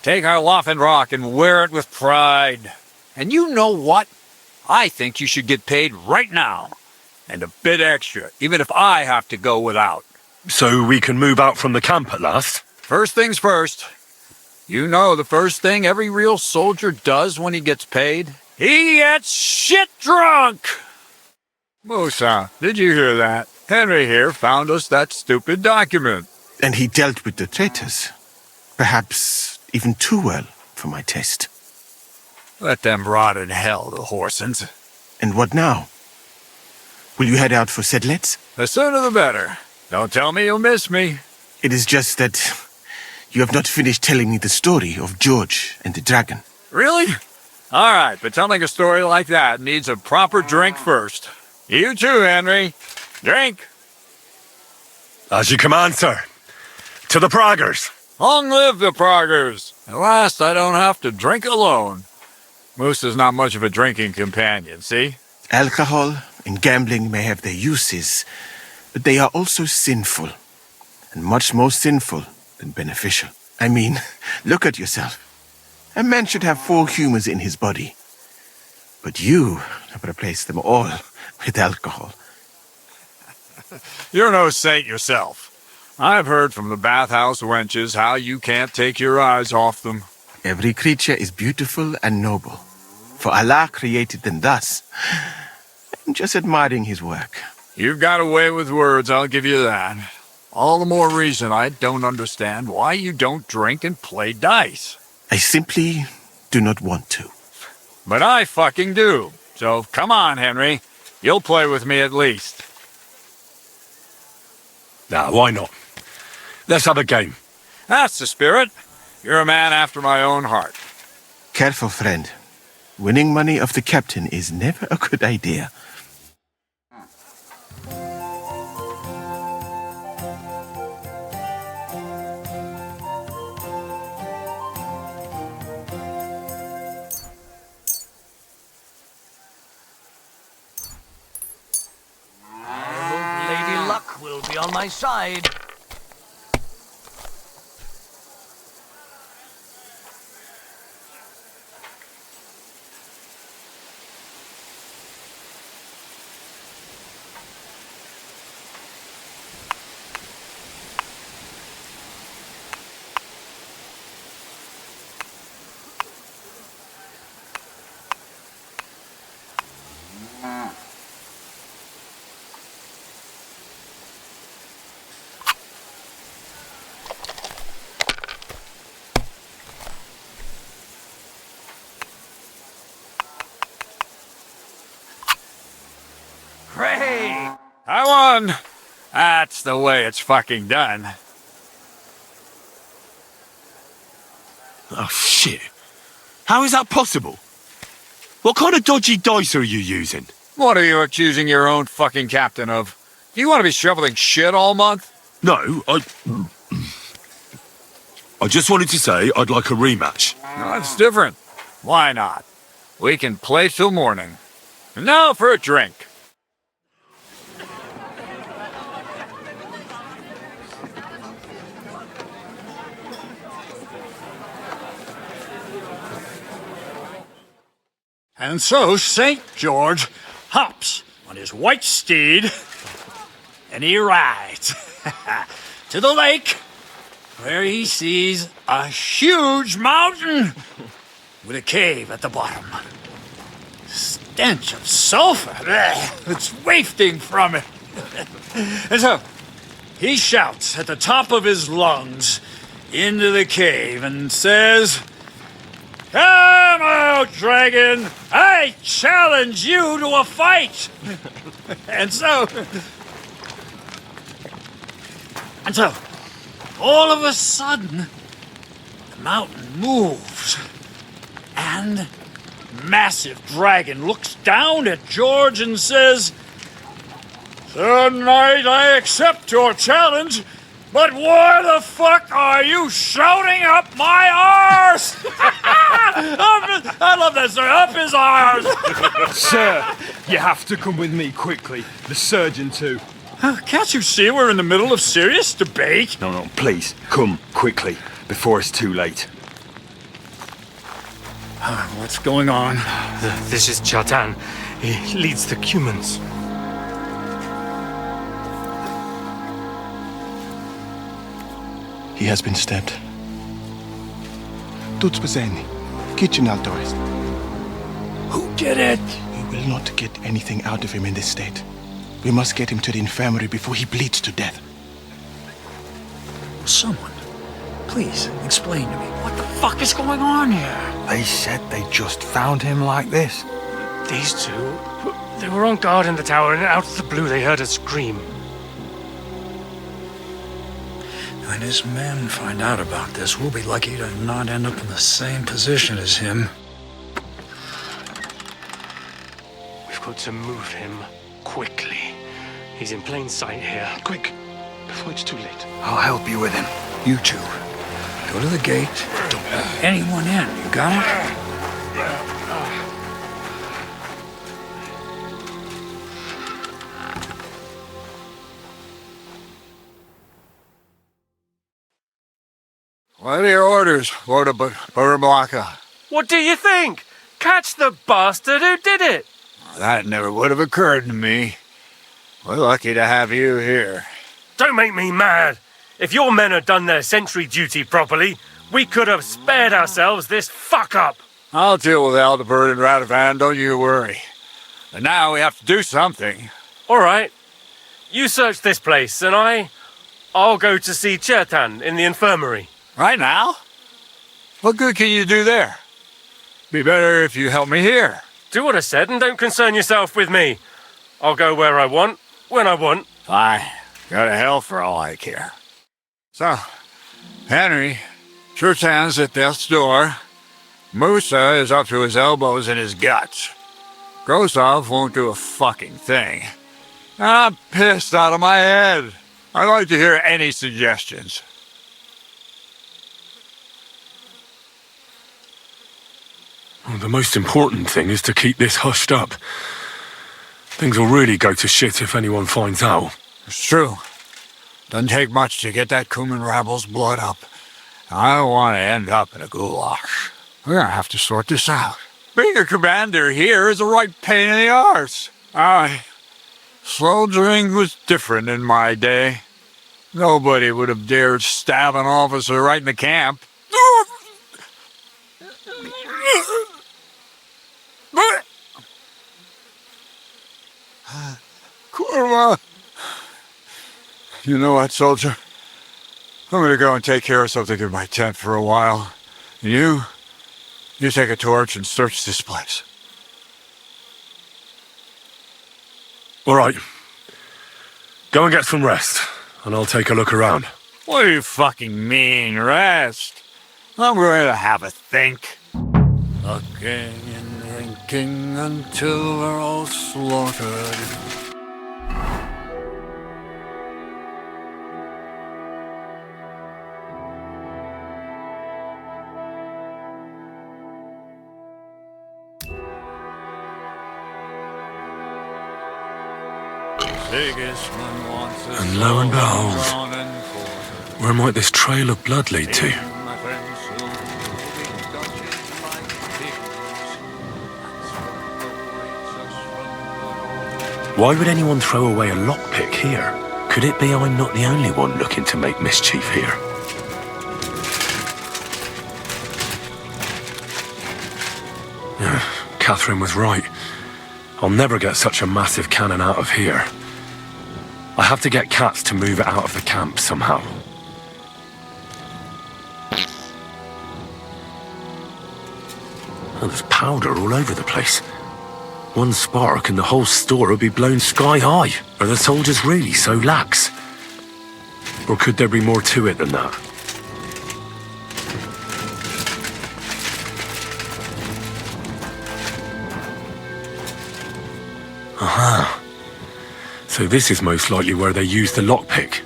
take our Laufenrock and wear it with pride. And you know what? I think you should get paid right now. And a bit extra, even if I have to go without. So we can move out from the camp at last? First things first. You know the first thing every real soldier does when he gets paid? He gets shit drunk! Musa, did you hear that? Henry here found us that stupid document. And he dealt with the traitors. Perhaps even too well for my taste. Let them rot in hell, the Horsens. And what now? Will you head out for Sedlitz? The sooner the better. Don't tell me you'll miss me. It is just that you have not finished telling me the story of George and the dragon. Really? All right, but telling a story like that needs a proper drink first. You too, Henry. Drink. As you command, sir. To the Praggers. Long live the Praggers. At last I don't have to drink alone. Moose is not much of a drinking companion, see? Alcohol and gambling may have their uses, but they are also sinful. And much more sinful than beneficial. I mean, look at yourself. A man should have 4 humors in his body. But you have replaced them all with alcohol. You're no saint yourself. I've heard from the bathhouse wenches how you can't take your eyes off them. Every creature is beautiful and noble. For Allah created them thus. I'm just admiring his work. You've got a way with words, I'll give you that. All the more reason I don't understand why you don't drink and play dice. I simply do not want to. But I fucking do. So come on, Henry. You'll play with me at least. Nah, why not? Let's have a game. That's the spirit. You're a man after my own heart. Careful, friend. Winning money of the captain is never a good idea. Lady Luck will be on my side. Great! I won! That's the way it's fucking done. Oh, shit. How is that possible? What kind of dodgy dice are you using? What are you accusing your own fucking captain of? You want to be shoveling shit all month? No, I just wanted to say I'd like a rematch. That's different. Why not? We can play till morning. And now for a drink. And so St. George hops on his white steed, and he rides to the lake, where he sees a huge mountain with a cave at the bottom. Stench of sulfur, it's wafting from it. And so he shouts at the top of his lungs into the cave and says, "Come out, dragon! I challenge you to a fight!" And so, all of a sudden, the mountain moves, and massive dragon looks down at George and says, "Tonight I accept your challenge, but why the fuck are you shouting up my arse?" I love that, sir. Up his arse. Sir, you have to come with me quickly. The surgeon too. Can't you see we're in the middle of serious debate? No, please, come quickly, before it's too late. What's going on? This is Chatan. He leads the Cumans. He has been stabbed. Tutti presenti. Kitchen authorized. Who did it? We will not get anything out of him in this state. We must get him to the infirmary before he bleeds to death. Someone, please explain to me. What the fuck is going on here? They said they just found him like this. These two, they were on guard in the tower, and out of the blue they heard a scream. When his men find out about this, we'll be lucky to not end up in the same position as him. We've got to move him quickly. He's in plain sight here. Quick, before it's too late. I'll help you with him. You two, go to the gate. Don't let anyone in. You got it? What are your orders, Burblaka? What do you think? Catch the bastard who did it! That never would have occurred to me. We're lucky to have you here. Don't make me mad. If your men had done their sentry duty properly, we could have spared ourselves this fuck-up. I'll deal with Aldebert and Radovan, don't you worry. And now we have to do something. All right. You search this place, and I'll go to see Chertan in the infirmary. Right now? What good can you do there? Be better if you help me here. Do what I said and don't concern yourself with me. I'll go where I want, when I want. Fine. Go to hell for all I care. So, Henry, church hands at death's door. Musa is up to his elbows in his guts. Grosov won't do a fucking thing. I'm pissed out of my head. I'd like to hear any suggestions. Well, the most important thing is to keep this hushed up. Things will really go to shit if anyone finds out. It's true. Doesn't take much to get that Kuman rabble's blood up. I don't want to end up in a goulash. We're gonna have to sort this out. Being a commander here is a right pain in the arse. Soldiering was different in my day. Nobody would have dared stab an officer right in the camp. Kurva! You know what, soldier? I'm gonna go and take care of something in my tent for a while. And you take a torch and search this place. All right. Go and get some rest, and I'll take a look around. What do you fucking mean, rest? I'm going to have a think. Looking and thinking until we're all slaughtered. And lo and behold, where might this trail of blood lead to? Why would anyone throw away a lockpick here? Could it be I'm not the only one looking to make mischief here? Catherine was right. I'll never get such a massive cannon out of here. I have to get Katz to move it out of the camp somehow. Oh, there's powder all over the place. One spark and the whole store will be blown sky high. Are the soldiers really so lax? Or could there be more to it than that? Aha. So this is most likely where they used the lockpick.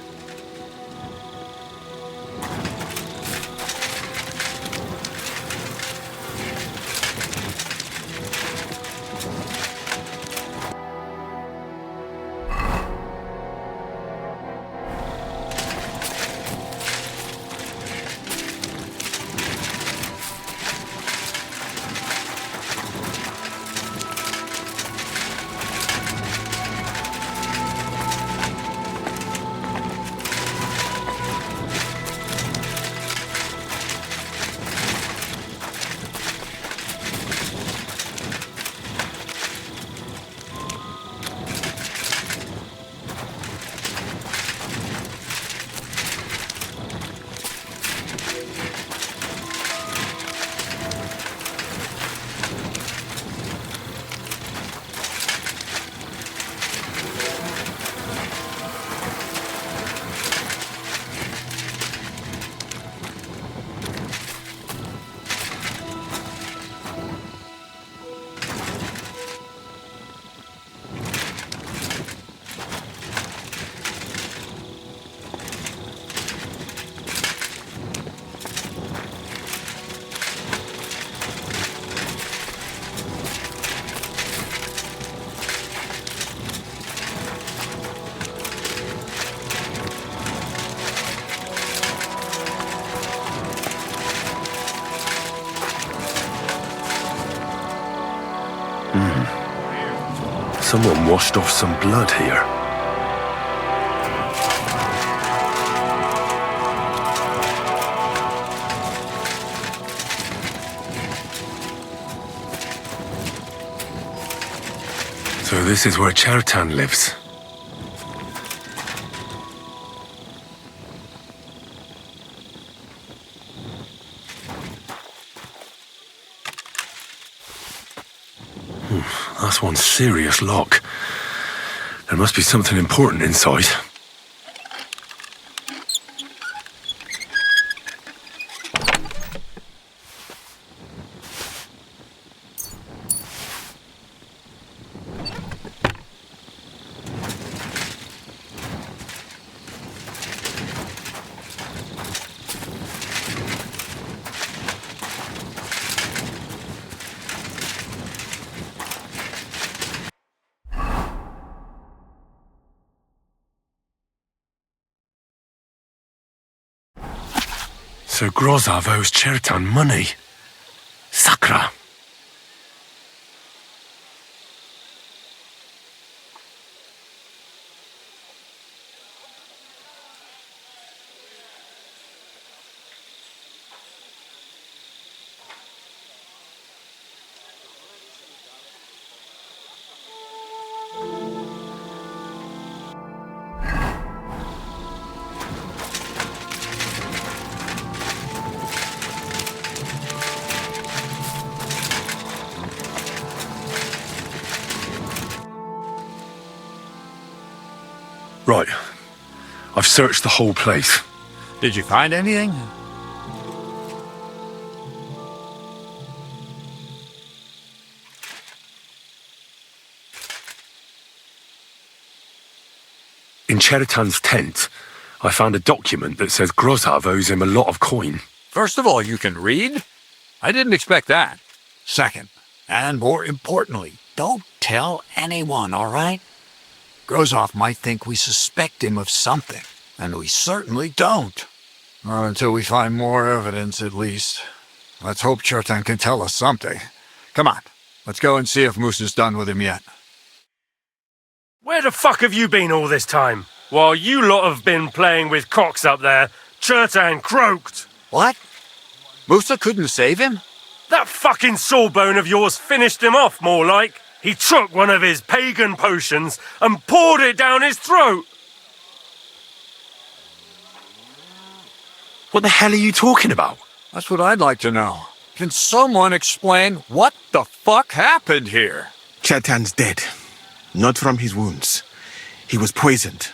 Someone washed off some blood here. So this is where Chertan lives. That's one serious lock. There must be something important inside. So Grozav owes Chertan money. Sakra. Right. I've searched the whole place. Did you find anything? In Cheritan's tent, I found a document that says Grozav owes him a lot of coin. First of all, you can read? I didn't expect that. Second, and more importantly, don't tell anyone, all right? Grozav might think we suspect him of something, and we certainly don't. Well, until we find more evidence, at least. Let's hope Chertan can tell us something. Come on, let's go and see if Moosa's done with him yet. Where the fuck have you been all this time? While you lot have been playing with cocks up there, Chertan croaked. What? Moosa couldn't save him? That fucking sawbone of yours finished him off, more like. He took one of his pagan potions and poured it down his throat. What the hell are you talking about? That's what I'd like to know. Can someone explain what the fuck happened here? Chertan's dead. Not from his wounds. He was poisoned.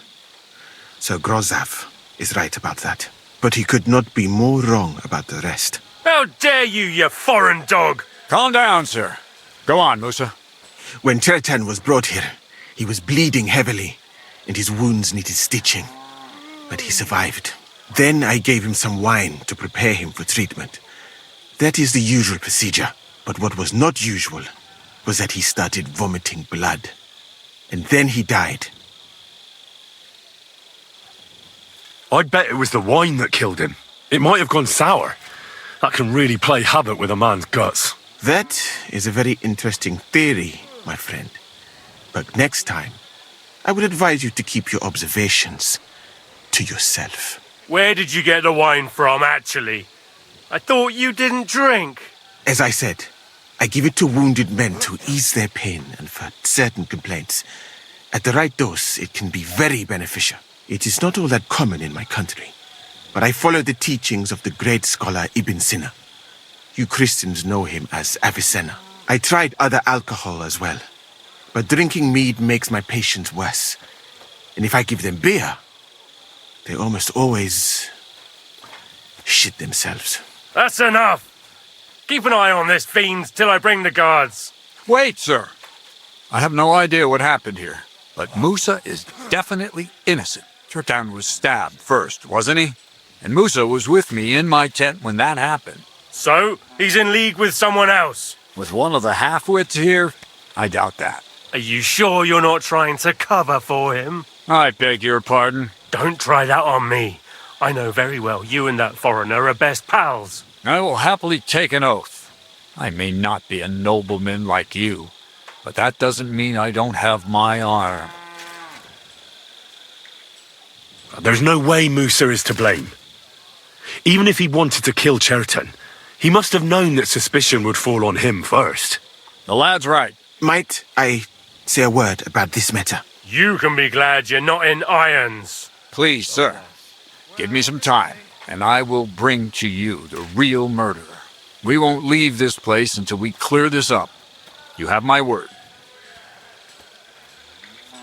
So Grozav is right about that. But he could not be more wrong about the rest. How dare you, you foreign dog! Calm down, sir. Go on, Moosa. When Chertan was brought here, he was bleeding heavily, and his wounds needed stitching. But he survived. Then I gave him some wine to prepare him for treatment. That is the usual procedure. But what was not usual was that he started vomiting blood. And then he died. I'd bet it was the wine that killed him. It might have gone sour. That can really play havoc with a man's guts. That is a very interesting theory, my friend. But next time, I would advise you to keep your observations to yourself. Where did you get the wine from, actually? I thought you didn't drink. As I said, I give it to wounded men to ease their pain and for certain complaints. At the right dose, it can be very beneficial. It is not all that common in my country, but I follow the teachings of the great scholar Ibn Sina. You Christians know him as Avicenna. I tried other alcohol as well, but drinking mead makes my patients worse. And if I give them beer, they almost always shit themselves. That's enough! Keep an eye on this fiend till I bring the guards. Wait, sir. I have no idea what happened here, but Moosa is definitely innocent. Chertan was stabbed first, wasn't he? And Moosa was with me in my tent when that happened. So, he's in league with someone else? With one of the half-wits here? I doubt that. Are you sure you're not trying to cover for him? I beg your pardon. Don't try that on me. I know very well you and that foreigner are best pals. I will happily take an oath. I may not be a nobleman like you, but that doesn't mean I don't have my arm. There's no way Moosa is to blame. Even if he wanted to kill Chertan, he must have known that suspicion would fall on him first. The lad's right. Might I say a word about this matter? You can be glad you're not in irons. Please, sir. Give me some time, and I will bring to you the real murderer. We won't leave this place until we clear this up. You have my word.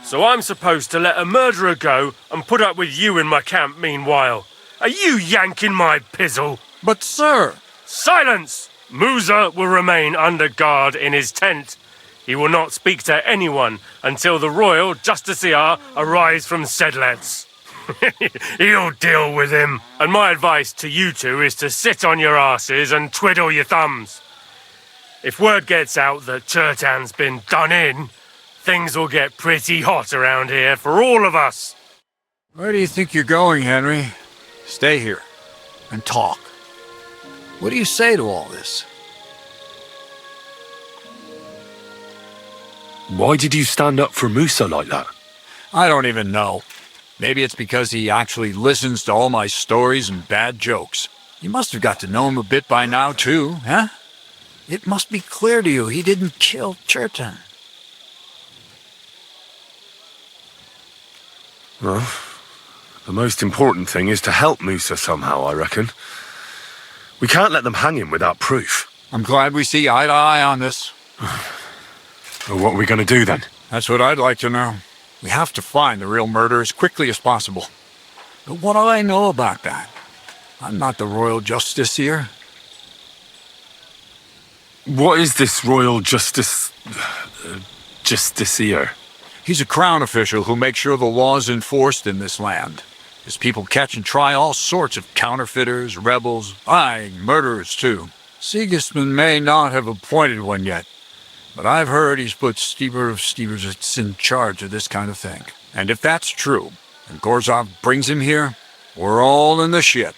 So I'm supposed to let a murderer go and put up with you in my camp meanwhile. Are you yanking my pizzle? But, sir... Silence! Moosa will remain under guard in his tent. He will not speak to anyone until the royal justiciar arrives from Sedlets. He'll deal with him. And my advice to you two is to sit on your asses and twiddle your thumbs. If word gets out that Chertan's been done in, things will get pretty hot around here for all of us. Where do you think you're going, Henry? Stay here and talk. What do you say to all this? Why did you stand up for Musa like that? I don't even know. Maybe it's because he actually listens to all my stories and bad jokes. You must have got to know him a bit by now, too, huh? It must be clear to you he didn't kill Churton. Well, the most important thing is to help Musa somehow, I reckon. We can't let them hang him without proof. I'm glad we see eye to eye on this. Well, what are we going to do then? That's what I'd like to know. We have to find the real murderer as quickly as possible. But what do I know about that? I'm not the royal justiciar. What is this royal justiciar? He's a crown official who makes sure the law's enforced in this land. His people catch and try all sorts of counterfeiters, rebels, murderers too. Sigismund may not have appointed one yet, but I've heard he's put Steber of Stebersitz in charge of this kind of thing. And if that's true, and Gorzov brings him here, we're all in the shit.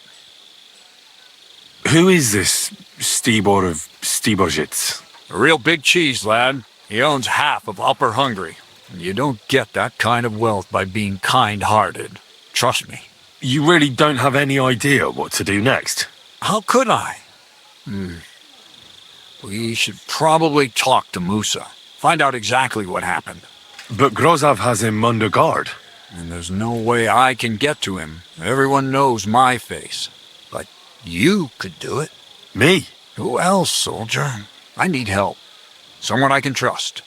Who is this Stibor of Stebersitz? A real big cheese, lad. He owns half of Upper Hungary. And you don't get that kind of wealth by being kind-hearted. Trust me. You really don't have any idea what to do next? How could I? We should probably talk to Musa. Find out exactly what happened. But Grozov has him under guard. And there's no way I can get to him. Everyone knows my face. But you could do it. Me? Who else, soldier? I need help. Someone I can trust.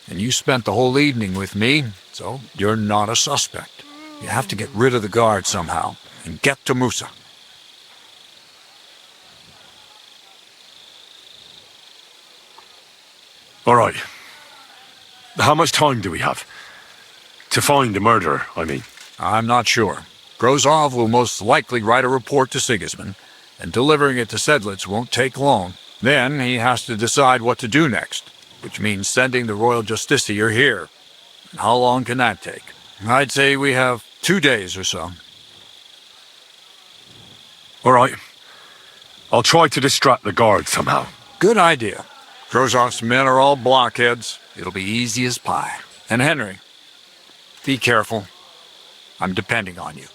And you spent the whole evening with me, so you're not a suspect. You have to get rid of the guard somehow, and get to Musa. All right. How much time do we have? To find the murderer, I mean. I'm not sure. Grozov will most likely write a report to Sigismund, and delivering it to Sedlitz won't take long. Then he has to decide what to do next, which means sending the royal justiciar here. And how long can that take? I'd say we have 2 days or so. All right. I'll try to distract the guard somehow. Good idea. Grozov's men are all blockheads. It'll be easy as pie. And Henry, be careful. I'm depending on you.